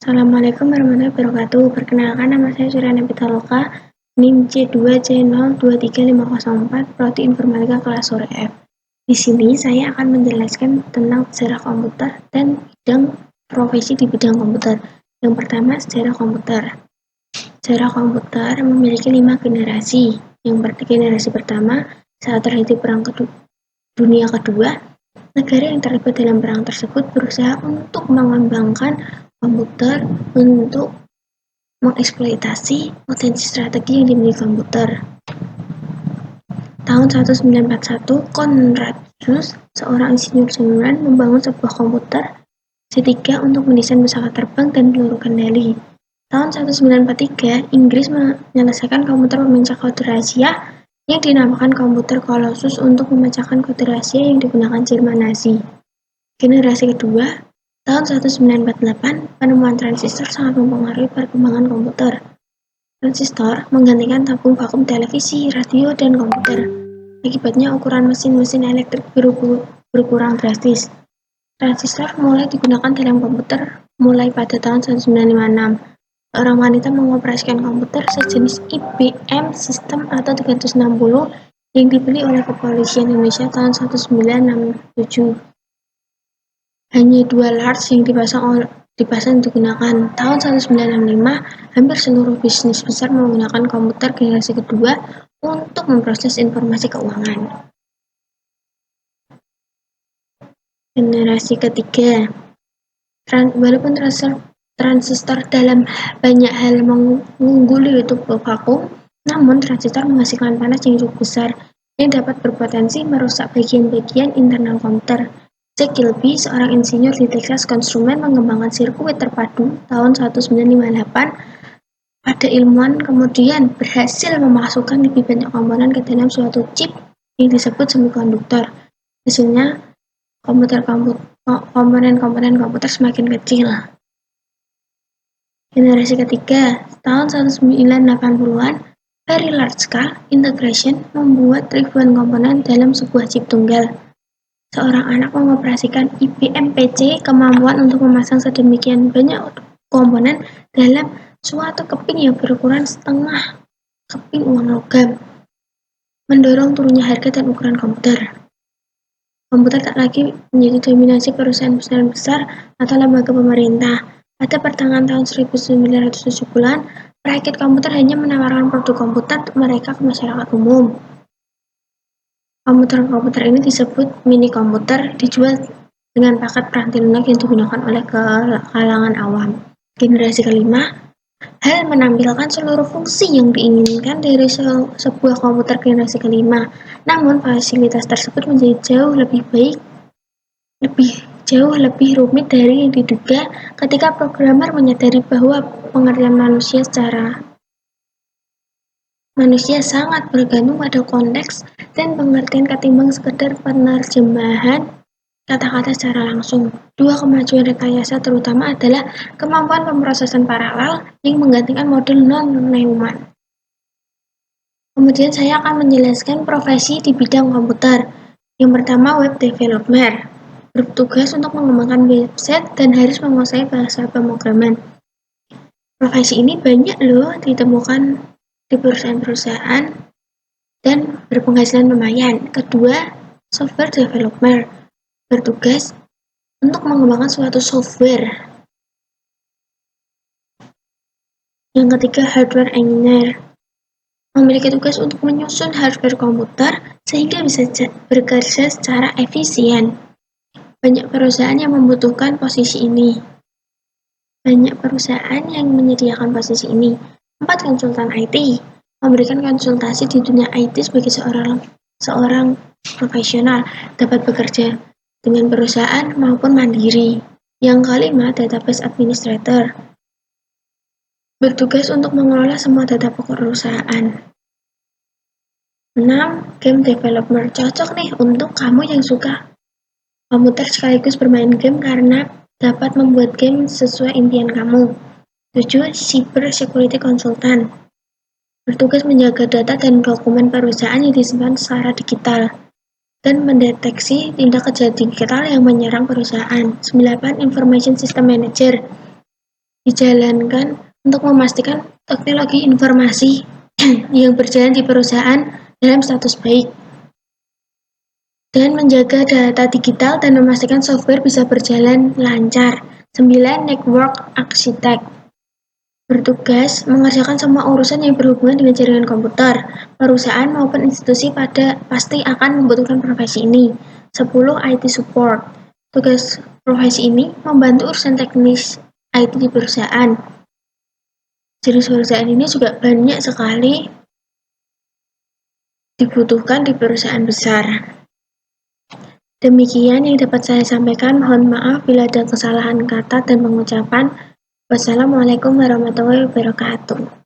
Assalamualaikum warahmatullahi wabarakatuh. Perkenalkan, nama saya Suryana Pitaloka, NIM C2C023504, Prodi Informatika kelas sore F. Di sini saya akan menjelaskan tentang sejarah komputer dan bidang profesi di bidang komputer. Yang pertama, sejarah komputer. Sejarah komputer memiliki 5 generasi. Generasi pertama, saat terjadi Perang Dunia Kedua, negara yang terlibat dalam perang tersebut berusaha untuk mengembangkan komputer untuk mengeksploitasi potensi strategi yang dimiliki komputer. Tahun 1941, Konrad Zuse, seorang insinyur Jerman, membangun sebuah komputer C3 untuk mendesain pesawat terbang dan peluru kendali. Tahun 1943, Inggris menyelesaikan komputer pemecah kode rahasia yang dinamakan komputer Colossus untuk memecahkan kode rahasia yang digunakan Jerman Nazi. Generasi kedua, tahun 1948, penemuan transistor sangat mempengaruhi perkembangan komputer. Transistor menggantikan tabung vakum televisi, radio, dan komputer. Akibatnya ukuran mesin-mesin elektrik berkurang drastis. Transistor mulai digunakan dalam komputer mulai pada tahun 1956. Seorang wanita mengoperasikan komputer sejenis IBM System atau 360 yang dibeli oleh Kepolisian Indonesia tahun 1967. Hanya 2 large yang dipasang digunakan. Tahun 1965, hampir seluruh bisnis besar menggunakan komputer generasi kedua untuk memproses informasi keuangan. Generasi ketiga, walaupun transistor dalam banyak hal mengungguli yaitu vakum, namun transistor menghasilkan panas yang cukup besar yang dapat berpotensi merusak bagian-bagian internal komputer. Jack Kilby, seorang insinyur di Texas Instruments, mengembangkan sirkuit terpadu tahun 1958. Pada ilmuwan kemudian berhasil memasukkan lebih banyak komponen ke dalam suatu chip yang disebut semikonduktor. Hasilnya, komponen-komponen komputer semakin kecil. Generasi ketiga, tahun 1980-an, very large scale integration membuat ribuan komponen dalam sebuah chip tunggal. Seorang anak mengoperasikan IBM PC, kemampuan untuk memasang sedemikian banyak komponen dalam suatu keping yang berukuran setengah keping uang logam, mendorong turunnya harga dan ukuran komputer. Komputer tak lagi menjadi dominasi perusahaan-perusahaan besar atau lembaga pemerintah. Pada pertengahan tahun 1970-an, perakit komputer hanya menawarkan produk komputer untuk mereka ke masyarakat umum. Komputer-komputer ini disebut mini komputer, dijual dengan paket peranti lunak yang digunakan oleh kalangan awam. Generasi kelima, hal menampilkan seluruh fungsi yang diinginkan dari sebuah komputer generasi kelima. Namun fasilitas tersebut menjadi jauh lebih rumit dari yang diduga ketika programmer menyadari bahwa pengertian manusia sangat bergantung pada konteks dan pengertian ketimbang sekedar penerjemahan kata-kata secara langsung. Dua kemajuan rekayasa terutama adalah kemampuan pemrosesan paralel yang menggantikan model non-Neumann. Kemudian saya akan menjelaskan profesi di bidang komputer. Yang pertama, web developer. Bertugas untuk mengembangkan website dan harus menguasai bahasa pemrograman. Profesi ini banyak loh ditemukan di perusahaan-perusahaan dan berpenghasilan lumayan. Kedua, software developer. Bertugas untuk mengembangkan suatu software. Yang ketiga, hardware engineer. Memiliki tugas untuk menyusun hardware komputer sehingga bisa bekerja secara efisien. Banyak perusahaan yang membutuhkan posisi ini. Banyak perusahaan yang menyediakan posisi ini. 4. Konsultan IT. Memberikan konsultasi di dunia IT sebagai seorang profesional, dapat bekerja dengan perusahaan maupun mandiri. Yang kelima, database administrator. Bertugas untuk mengelola semua data pokok perusahaan. 6. Game developer. Cocok nih untuk kamu yang suka komputer sekaligus bermain game karena dapat membuat game sesuai impian kamu. 7. Cyber security consultant. Bertugas menjaga data dan dokumen perusahaan yang disimpan secara digital dan mendeteksi tindak kejahatan digital yang menyerang perusahaan. 9. Information system manager. dijalankan untuk memastikan teknologi informasi yang berjalan di perusahaan dalam status baik, dan menjaga data digital dan memastikan software bisa berjalan lancar. 9. Network Architect bertugas mengerjakan semua urusan yang berhubungan dengan jaringan komputer. Perusahaan maupun institusi pasti akan membutuhkan profesi ini. 10. IT Support. Tugas profesi ini membantu urusan teknis IT di perusahaan. Jenis perusahaan ini juga banyak sekali dibutuhkan di perusahaan besar. Demikian yang dapat saya sampaikan. Mohon maaf bila ada kesalahan kata dan pengucapan. Wassalamualaikum warahmatullahi wabarakatuh.